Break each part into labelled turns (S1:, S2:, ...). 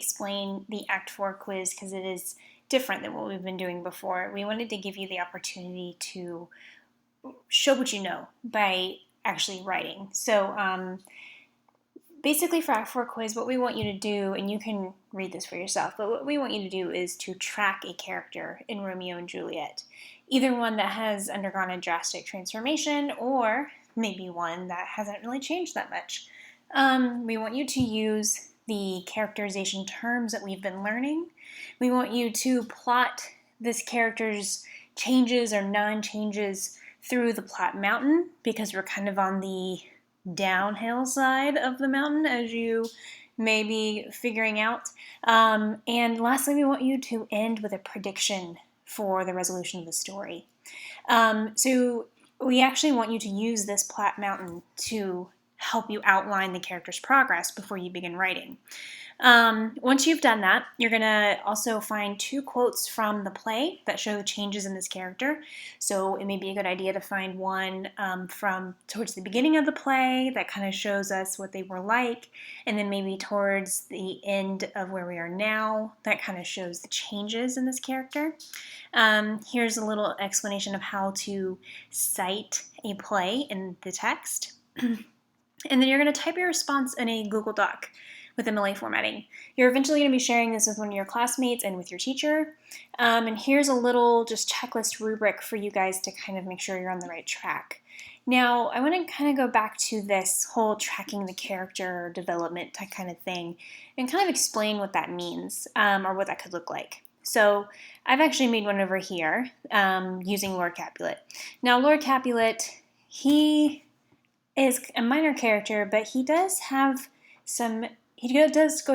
S1: explain the Act 4 quiz because it is different than what we've been doing before. We wanted to give you the opportunity to show what you know by actually writing. So basically for Act 4 quiz, what we want you to do, and you can read this for yourself, but what we want you to do is to track a character in Romeo and Juliet. Either one that has undergone a drastic transformation or maybe one that hasn't really changed that much. We want you to use the characterization terms that we've been learning. We want you to plot this character's changes or non-changes through the plot mountain because we're kind of on the downhill side of the mountain, as you may be figuring out. And lastly, we want you to end with a prediction for the resolution of the story. So we actually want you to use this plot mountain to help you outline the character's progress before you begin writing. Once you've done that, you're going to also find 2 quotes from the play that show the changes in this character. So it may be a good idea to find one from towards the beginning of the play that kind of shows us what they were like, and then maybe towards the end of where we are now that kind of shows the changes in this character. Here's a little explanation of how to cite a play in the text. And then you're going to type your response in a Google Doc with MLA formatting. You're eventually going to be sharing this with one of your classmates and with your teacher. And here's a little just checklist rubric for you guys to kind of make sure you're on the right track. Now, I want to kind of go back to this whole tracking the character development kind of thing and kind of explain what that means or what that could look like. So I've actually made one over here using Lord Capulet. Now, Lord Capulet, he is a minor character, but he does go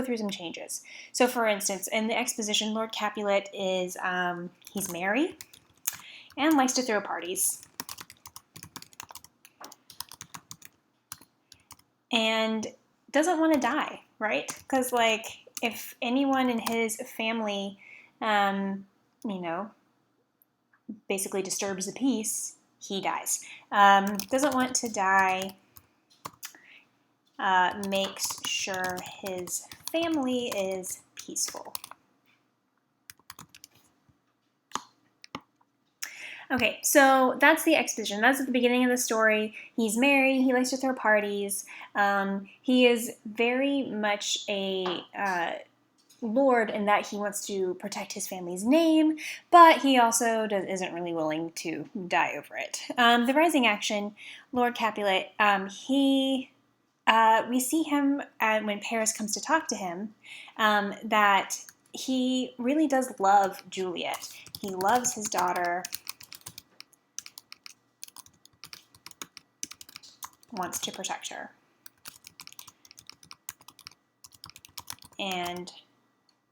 S1: through some changes. So for instance, in the exposition, Lord Capulet is, he's merry and likes to throw parties. And doesn't want to die, right? Because like, if anyone in his family, basically disturbs the peace, he dies. Doesn't want to die, makes sure his family is peaceful. Okay, so that's the exposition. That's at the beginning of the story. He's merry, he likes to throw parties. He is very much a lord in that he wants to protect his family's name, but he also isn't really willing to die over it. The rising action, Lord Capulet, we see him when Paris comes to talk to him, that he really does love Juliet. He loves his daughter, wants to protect her, and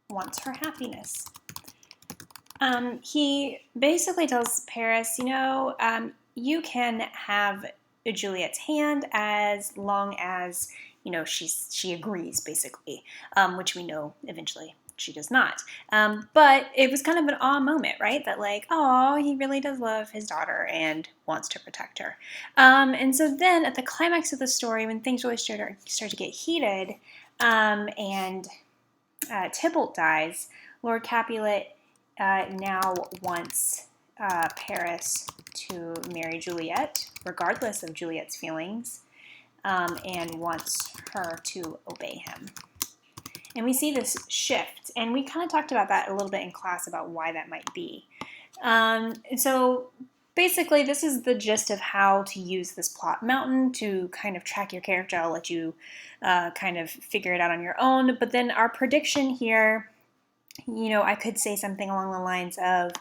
S1: wants her happiness. He basically tells Paris, you can have Juliet's hand as long as, she agrees, basically, which we know eventually she does not. But it was kind of an awe moment, right? That like, oh, he really does love his daughter and wants to protect her. And so then at the climax of the story, when things really start to get heated, and Tybalt dies, Lord Capulet now wants Paris to marry Juliet, regardless of Juliet's feelings, and wants her to obey him. And we see this shift, and we kind of talked about that a little bit in class about why that might be. And so basically, this is the gist of how to use this plot mountain to kind of track your character. I'll let you kind of figure it out on your own. But then our prediction here, I could say something along the lines of,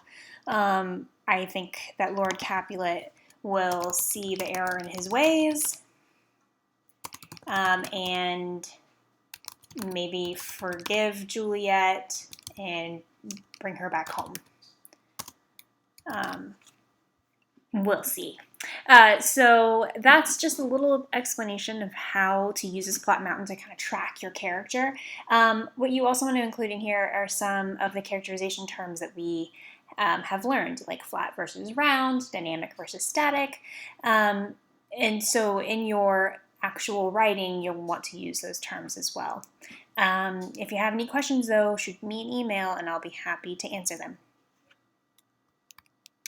S1: I think that Lord Capulet will see the error in his ways and maybe forgive Juliet and bring her back home. We'll see. So that's just a little explanation of how to use this plot mountain to kind of track your character. What you also want to include in here are some of the characterization terms that we have learned, like flat versus round, dynamic versus static. And so in your actual writing, you'll want to use those terms as well. If you have any questions, though, shoot me an email and I'll be happy to answer them.